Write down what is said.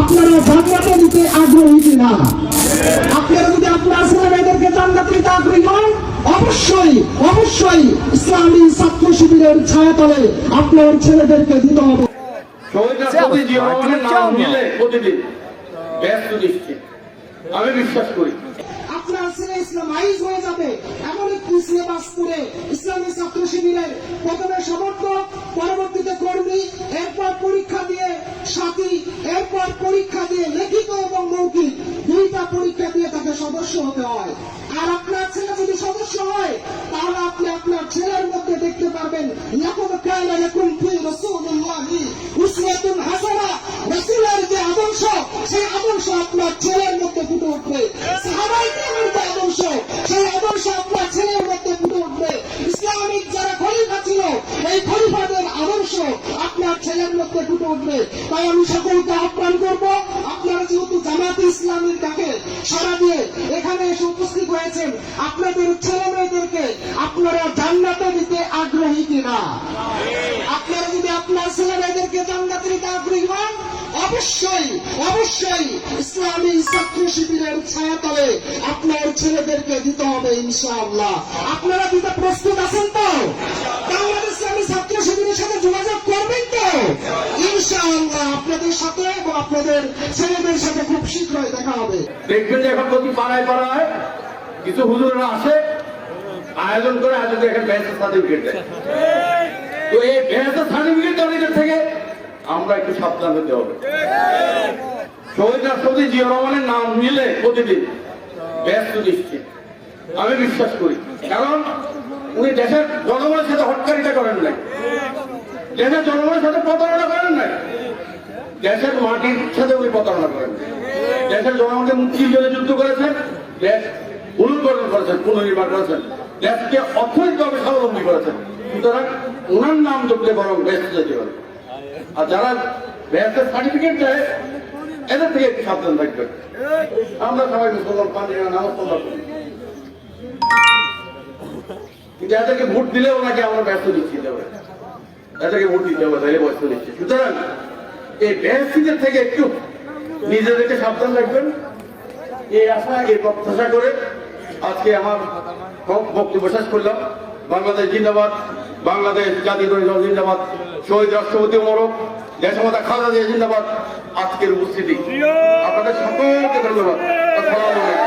আপনারা জান্নাতে দিতে আগ্রহী কিনা? আপনারা যদি আপনার ছেলে মেয়েদেরকে জান্নাতে দিতে আগ্রহী হন, অবশ্যই অবশ্যই ইসলামী ছাত্র শিবিরের ছায়াতলে আপনার ছেলেদেরকে দিতে হবে। আমি বিশ্বাস করি আপনার ছেলে ইসলামাইজ হয়ে যাবে এমন একটি সিলেবাস করে ইসলামী ছাত্র শিবিরের প্রথমে সমর্থক, পরবর্তীতে কর্মী, এরপর পরীক্ষা দিয়ে সাথী, এরপর পরীক্ষা দিয়ে লিখিত এবং মৌখিক দুইটা পরীক্ষা দিয়ে তাকে সদস্য হতে হয়। আর আপনার ছেলে যদি সদস্য হয় তাহলে আপনি আপনার ছেলের মধ্যে দেখতে পারবেন লাকাদ কানা লাকুম ফি রাসূলিল্লাহি উসওয়াতুন হাসানাহ, রাসূলের যে আদর্শ সেই আদর্শ আপনার ছেলের মধ্যে ফুটে উঠবে। সাহাবায়ে কেরামের যে আদর্শ সেই আদর্শ আপনার ছেলের মধ্যে ফুটে উঠবে। ইসলামিক যারা খলিফা ছিল এই খলিফাদের আদর্শ আপনার ছেলের মধ্যে ফুটে উঠবে। তাই আমি সকলকে আহ্বান করব, আপনারা যেহেতু জামাতে ইসলামীর ডাকে সাড়া দিয়ে এখানে এসে উপস্থিত হয়েছেন, আপনাদের ছেলে মেয়েদেরকে আপনারা জান্নাতে দিতে আগ্রহী কিনা? আপনারা যদি আপনার ছেলে মেয়েদেরকে জান্নাতে দিতে আগ্রহী হন, অবশ্যই অবশ্যই ইসলামী ছাত্র শিবিরের ছায়াতলে আপনার ছেলেদেরকে দিতে হবে ইনশাআল্লাহ। আপনারা দিতে প্রস্তুত আছেন তো? বাংলাদেশ ইসলামী ছাত্র শিবিরের সাথে যোগাযোগ করবেন তো? ইনশাআল্লাহ আপনাদের সাথে এবং আপনাদের ছেলেদের সাথে খুব শীঘ্রই দেখা হবে। দেখবেন যে এখন প্রতি পাড়ায় পাড়ায় কিছু হুজুররা আসে, আয়োজন করে আয়োজন এখানে বেহেশতের সার্টিফিকেট দেয়। তো এই বেহেশতের সার্টিফিকেট দেওয়ার থেকে আমরা একটু সাবধান হতে হবে। শহীদ রাষ্ট্রপতি জিয়াউর রহমানের নাম নিলে প্রতিদিন ব্যস্ত নিশ্চিত আমি বিশ্বাস করি, কারণ উনি দেশের জনগণের সাথে হটকারিতা করেন নাই, দেশের জনগণের সাথে প্রতারণা করেন নাই, দেশের মাটির সাথে উনি প্রতারণা করেন, দেশের জনগণকে মুক্তির জন্য যুদ্ধ করেছেন, দেশ পুনর্গঠন করেছেন, পুনর্নির্মাণ করেছেন, দেশকে অর্থনৈতিকভাবে স্বাবলম্বী করেছেন। সুতরাং ওনার নাম যোগলে বরং ব্যস্ত যেতে পারে। আর যারা ব্যস্তের সার্টিফিকেট দেয় এদের থেকে একটু সাবধান থাকবেন। আমরা সবাই মুসলমান পানি নামাজ পড়া করি, কিন্তু এদেরকে ভোট দিলেও নাকি আমরা ব্যস্ত দিচ্ছি, এদেরকে ভোট দিতে হবে তাহলে ব্যস্ত দিচ্ছি। সুতরাং এই ব্যস্তিদের থেকে একটু নিজেদেরকে সাবধান রাখবেন, এই আশা এই প্রত্যাশা করে আজকে আমার বক্তব্য শেষ করলাম। বাংলাদেশ জিন্দাবাদ, বাংলাদেশ জাতীয়তাবাদী দল জিন্দাবাদ, শহীদ রাষ্ট্রপতি মোবারক, দেশমাতা খালেদা জিয়া জিন্দাবাদ। আজকের উপস্থিতি আপনাদের সকলকে ধন্যবাদ। আসসালামু আলাইকুম।